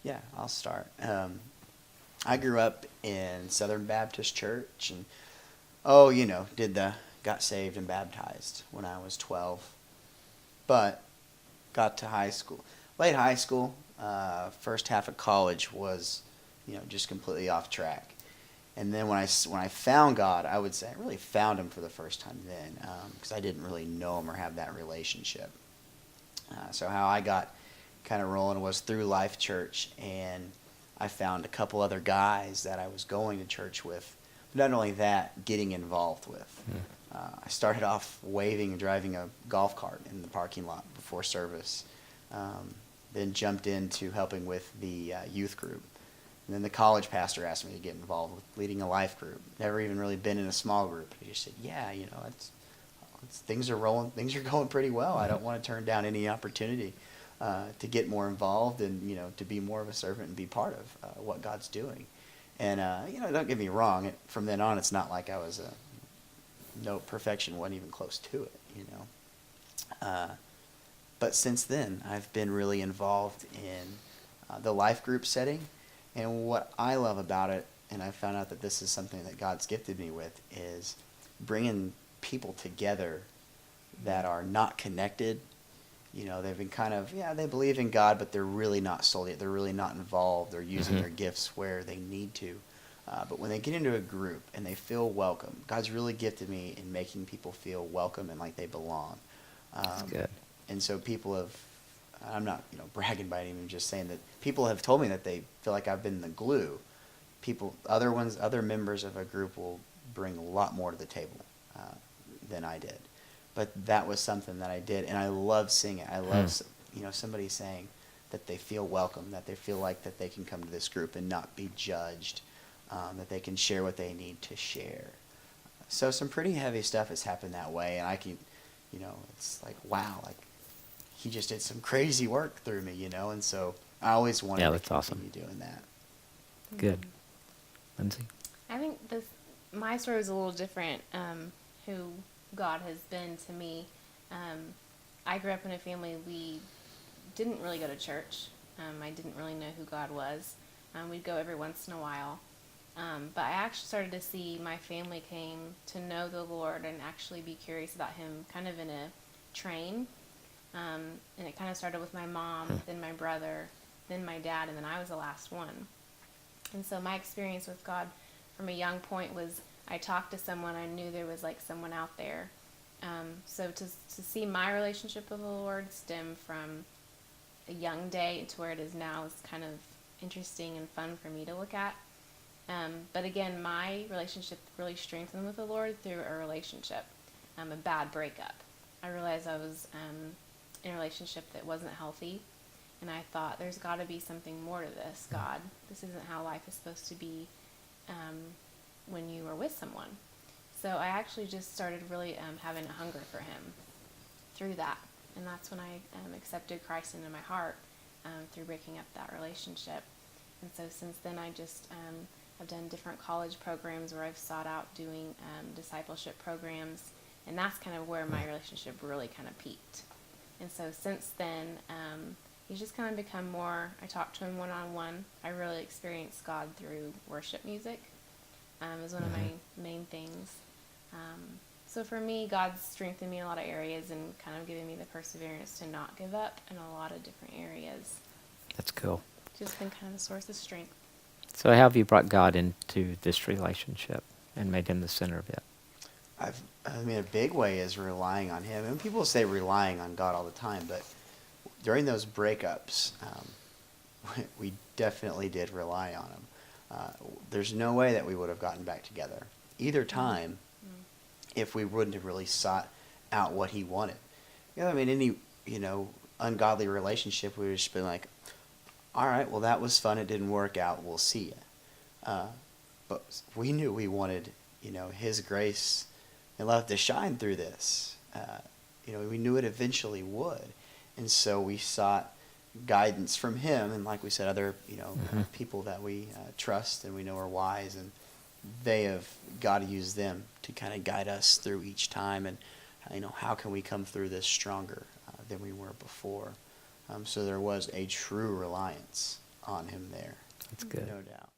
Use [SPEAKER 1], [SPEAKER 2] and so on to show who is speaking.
[SPEAKER 1] Yeah, I'll start. I grew up in Southern Baptist Church, and got saved and baptized when I was 12, but got to high school, late high school, first half of college was, just completely off track. And then when I found God, I would say I really found Him for the first time then, because I didn't really know Him or have that relationship. So how I got kind of rolling was through Life Church, and I found a couple other guys that I was going to church with. But not only that, getting involved with. I started off waving and driving a golf cart in the parking lot before service. Then jumped into helping with the youth group. And then the college pastor asked me to get involved with leading a life group. Never even really been in a small group. He just said, yeah, things are rolling, things are going pretty well. I don't want to turn down any opportunity to get more involved and, to be more of a servant and be part of what God's doing. And, don't get me wrong, from then on, it's not like I was no perfection, wasn't even close to it, But since then, I've been really involved in the life group setting. And what I love about it, and I found out that this is something that God's gifted me with, is bringing people together that are not connected. They've been kind of, they believe in God, but they're really not sold yet. They're really not involved. They're using their gifts where they need to. But when they get into a group and they feel welcome, God's really gifted me in making people feel welcome and like they belong.
[SPEAKER 2] That's good.
[SPEAKER 1] And so people have, I'm not, bragging by any means, just saying that people have told me that they feel like I've been the glue. Other members of a group will bring a lot more to the table than I did. But that was something that I did, and I love seeing it. I love, somebody saying that they feel welcome, that they feel like that they can come to this group and not be judged, that they can share what they need to share. So some pretty heavy stuff has happened that way, and I can, it's like, wow, like He just did some crazy work through me, and so I always wanted to continue
[SPEAKER 2] awesome.
[SPEAKER 1] doing that.
[SPEAKER 2] Good. Lindsay?
[SPEAKER 3] I think my story was a little different, who God has been to me. I grew up in a family, we didn't really go to church. I didn't really know who God was. We'd go every once in a while. But I actually started to see my family came to know the Lord and actually be curious about Him kind of in a train. And it kind of started with my mom, then my brother, then my dad, and then I was the last one. And so my experience with God from a young point was I talked to someone, I knew there was like someone out there. So to see my relationship with the Lord stem from a young day to where it is now is kind of interesting and fun for me to look at. But again, my relationship really strengthened with the Lord through a relationship, a bad breakup. I realized I was in a relationship that wasn't healthy, and I thought, there's got to be something more to this, God. This isn't how life is supposed to be when you are with someone. So I actually just started really having a hunger for Him through that, and that's when I accepted Christ into my heart through breaking up that relationship. And so since then, I just I've done different college programs where I've sought out doing discipleship programs, and that's kind of where my relationship really kind of peaked. And so since then, He's just kind of become more, I talk to Him one-on-one. I really experienced God through worship music is one of my main things. So for me, God's strengthened me in a lot of areas and kind of given me the perseverance to not give up in a lot of different areas.
[SPEAKER 2] That's cool.
[SPEAKER 3] Just been kind of a source of strength.
[SPEAKER 2] So how have you brought God into this relationship and made Him the center of it?
[SPEAKER 1] A big way is relying on Him. And people say relying on God all the time, but during those breakups, we definitely did rely on Him. There's no way that we would have gotten back together either time if we wouldn't have really sought out what He wanted. Any, ungodly relationship, we would have just been like, all right, well, that was fun. It didn't work out. We'll see ya. But we knew we wanted, His grace and love to shine through this. We knew it eventually would. And so we sought guidance from Him. And like we said, other, people that we trust and we know are wise. And they have got to use them to kind of guide us through each time. And, how can we come through this stronger than we were before? So there was a true reliance on him there.
[SPEAKER 2] That's good.
[SPEAKER 1] No doubt.